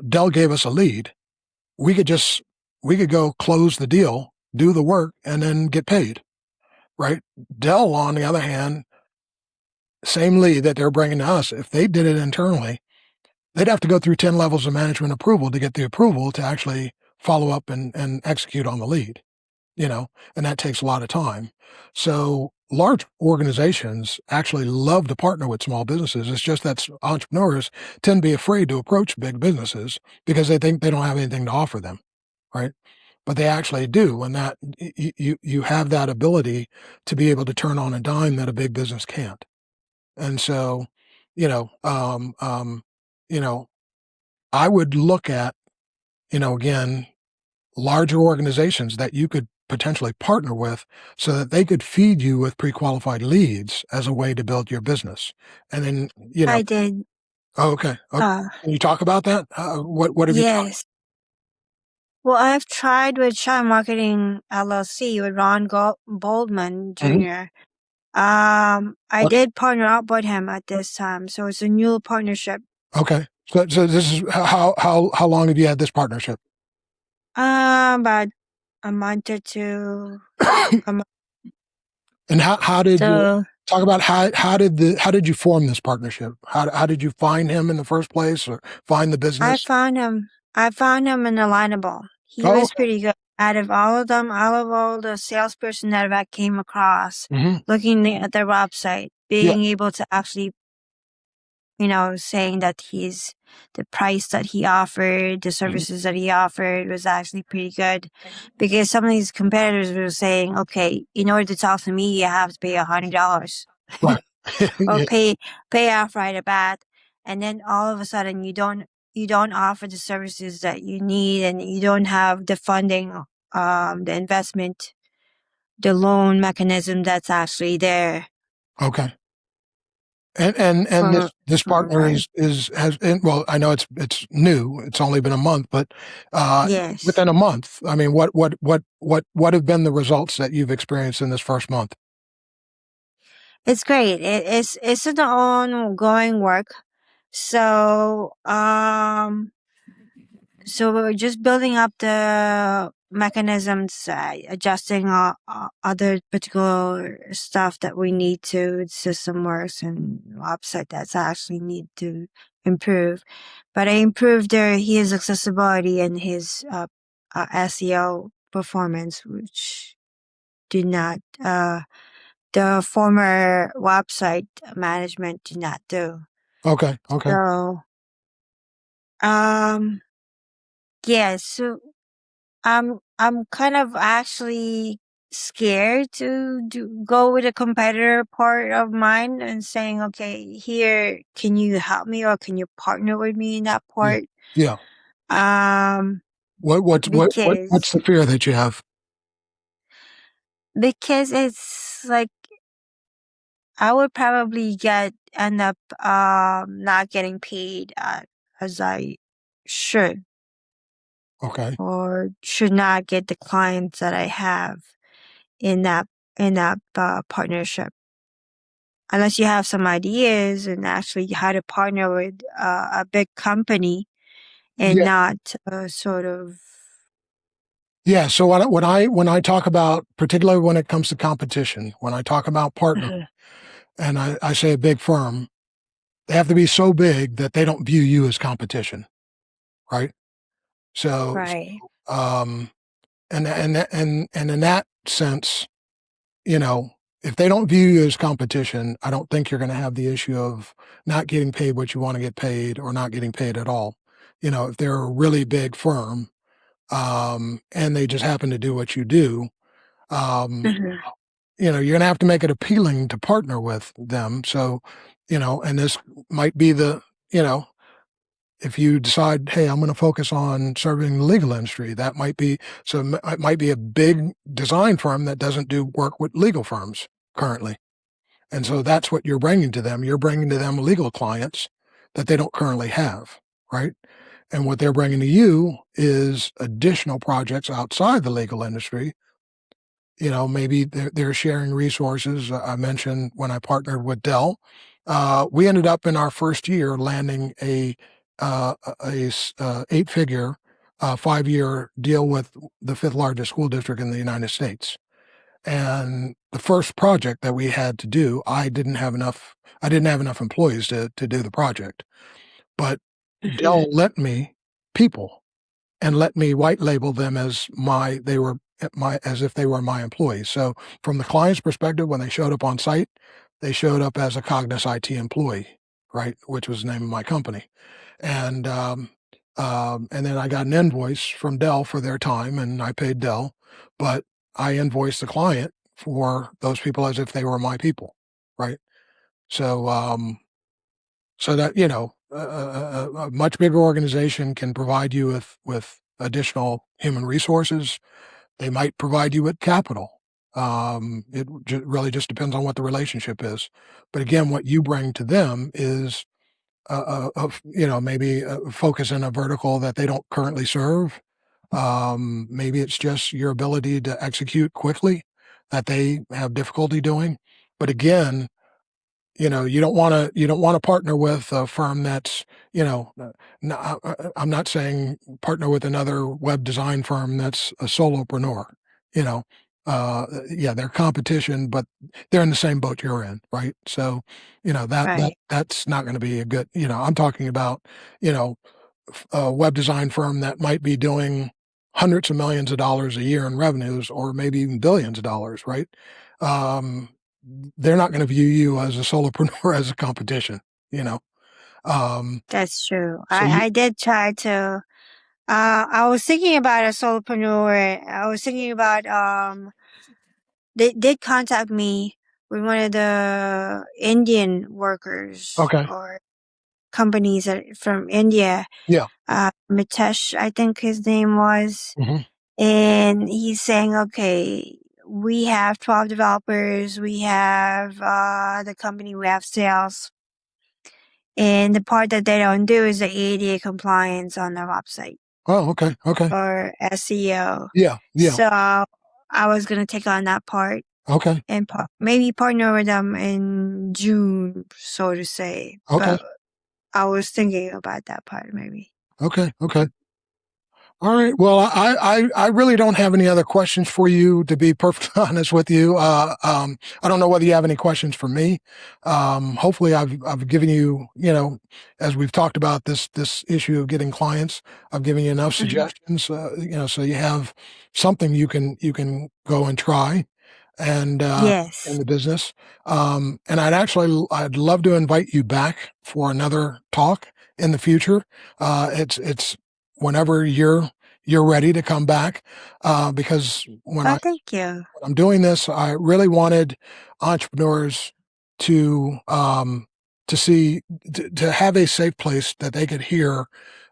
Dell gave us a lead, we could just we could go close the deal, do the work, and then get paid, right? Dell, on the other hand, same lead that they're bringing to us, if they did it internally, they'd have to go through 10 levels of management approval to get the approval to actually follow up and execute on the lead, and that takes a lot of time. So large organizations actually love to partner with small businesses. It's just that entrepreneurs tend to be afraid to approach big businesses because they think they don't have anything to offer them, right? But they actually do, and that you have that ability to be able to turn on a dime that a big business can't. And so, you know, um, um, you know, I would look at, again, larger organizations that you could potentially partner with so that they could feed you with pre-qualified leads as a way to build your business. And then, I did. oh, okay. Okay. Uh, Can you talk about that? What have you tried? yes. Well, I've tried with Shine Marketing LLC with Ron Boldman Mhm. Jr. I did partner up with him at this time, so it's a new partnership. Okay. So this is how long have you had this partnership? About a month or two. And how did you So talk about how did you form this partnership? How did you find him in the first place or find the I business? found him. I found him in Alignable. He Oh, was okay. pretty good. Out of all of them, out of all the salesperson that I came across, Hmm. looking at their website, Yeah. being able to actually, saying that the price that he offered, the Mhm. services that he offered was actually pretty good. Because some of these competitors were saying, okay, in order to talk to me, you have to pay $100 Right. or Yeah. pay off right at bat. And then all of a sudden you don't offer the services that you need and you don't have the funding, the investment, the loan mechanism that's actually there Okay. And from this from a partner firm. well, I know it's new. It's only been a month, but Yes. within a month, I mean, what have been the results that you've experienced in this first month? It's great. It's an ongoing work. So so we're just building up the mechanisms, adjusting other particular stuff that we need to system works and website that's actually need to improve. But I improved his accessibility and his SEO performance, which did not the former website management did not do. Okay. Okay. So um yeah, so I'm kind of actually scared to go with a competitor part of mine and saying, okay, here, can you help me or can you partner with me in that Yeah. part? Yeah. Um, What's because the fear that you have? it's like I would probably end up not getting paid as I should, Okay. or should not get the clients that I have in that partnership. Unless you have some ideas and actually how to partner with a big company and Yeah. not sort of. Yeah. So when I talk about, particularly when it comes to competition, when I talk about partner, and I say a big firm, they have to be so big that they don't view you as competition, right? So, Right. um, and in that sense, you know, if they don't view you as competition, I don't think you're going to have the issue of not getting paid what you want to get paid or not getting paid at all. You know, if they're a really big firm, and they just happen to do what you do, um, Mhm. you know, you're going to have to make it appealing to partner with them. So, you know, and this might be the, you know, if you decide, hey, I'm going to focus on serving the legal industry, that might be so. It might be a big design firm that doesn't do work with legal firms currently, and so that's what you're bringing to them. You're bringing to them legal clients that they don't currently have, right? And what they're bringing to you is additional projects outside the legal industry. You know, maybe they're sharing resources. I mentioned when I partnered with Dell, we ended up in our first year landing a 8-figure, 5-year deal with the fifth largest school district in the United States. And the first project that we had to do, I didn't have enough employees to do the project, but Mhm. Dell lent me people and let me white label them as my as if they were my employees. So from the client's perspective, when they showed up on site, they showed up as a Cognos IT employee, right? Which was the name of my company. And then I got an invoice from Dell for their time and I paid Dell, but I invoiced the client for those people as if they were my people, right? So, so that, you know, a much bigger organization can provide you with additional human resources. They might provide you with capital. It really just depends on what the relationship is. But again, what you bring to them is you know, maybe a focus in a vertical that they don't currently serve. Maybe it's just your ability to execute quickly that they have difficulty doing. But again, you know, you don't wanna partner with a firm that's, you know, I'm not saying partner with another web design firm that's a solopreneur, you know? Yeah, they're competition, but they're in the same boat you're in, right? So, you know, Right. that's not gonna be a good, you know, I'm talking about, you know, a web design firm that might be doing hundreds of millions of dollars a year in revenues or maybe even billions of dollars, right? Um, they're not going to view you as a solopreneur as a competition, you know. Um, That's true. so you I did try to. I was thinking about a solopreneur. I was thinking about they did contact me with one of the Indian workers okay? or companies from India. Yeah. Mitesh, I think his name was, Hmm. and he's saying, okay, we have 12 developers, we have the company, we have sales, and the part that they don't do is the ADA compliance on their website Oh, okay. Okay. or SEO. Yeah. Yeah. So I was gonna take on that part Okay. and maybe partner with them in June, so to say. Okay. But I was thinking about that part maybe. Okay. Okay. All right. Well, I really don't have any other questions for you, to be perfectly honest with you. I don't know whether you have any questions for me. Hopefully I've given you, you know, as we've talked about this issue of getting clients, I've given you enough Mhm. suggestions, you know, so you have something you can go and try and, in Yes. the business. And I'd love to invite you back for another talk in the future. It's whenever you're ready to come back, because Oh, thank you. when I'm doing this, I really wanted entrepreneurs to see to have a safe place that they could hear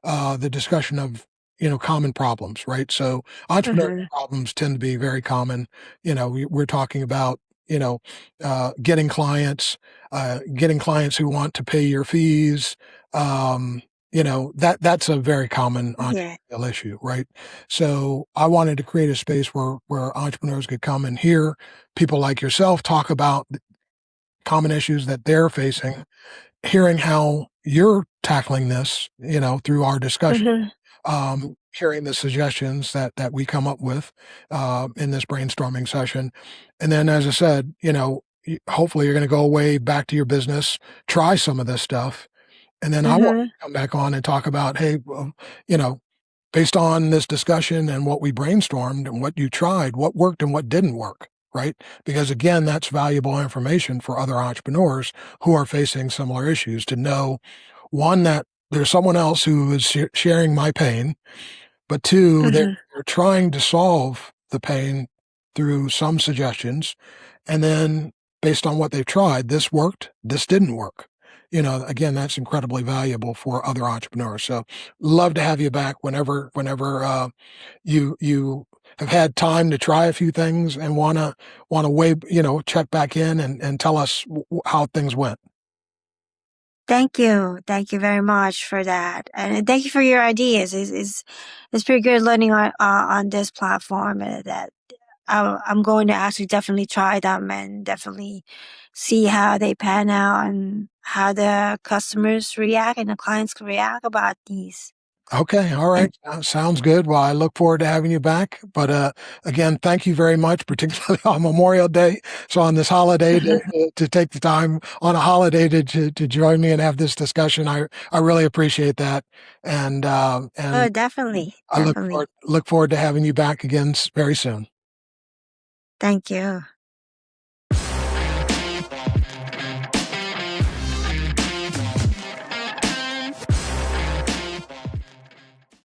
the discussion of, you know, common problems, right? So entrepreneurial Mhm. problems tend to be very common. You know, we're talking about getting clients who want to pay your fees. That's a very common Yeah. entrepreneurial issue, right? So I wanted to create a space where entrepreneurs could come and hear people like yourself talk about the common issues that they're facing, hearing how you're tackling this, through our discussion, Mhm. hearing the suggestions that we come up with in this brainstorming session, and then, as I said, hopefully you're going to go away back to your business, try some of this stuff, and then I want Mhm. to come back on and talk about, hey, well, you know, based on this discussion and what we brainstormed and what you tried, what worked and what didn't work, right? Because again, that's valuable information for other entrepreneurs who are facing similar issues to know, one, that there's someone else who is sharing my pain, but two, Mhm. they're trying to solve the pain through some suggestions. And then based on what they've tried, this worked, this didn't work. Again, that's incredibly valuable for other entrepreneurs. So love to have you back whenever you have had time to try a few things and wanna weigh, check back in and tell us how things went. Thank you. Thank you very much for that. And thank you for your ideas. It's pretty good learning on this platform that I'm going to actually definitely try them and definitely see how they pan out and how the customers react and the clients react about these. Okay, all And right, sounds good. Well, I look forward to having you back, but, again, thank you very much, particularly on Memorial Day. So on this holiday to take the time on a holiday to join me and have this discussion, I really appreciate that, and oh, definitely, I definitely. look forward to having you back again very soon. Thank you.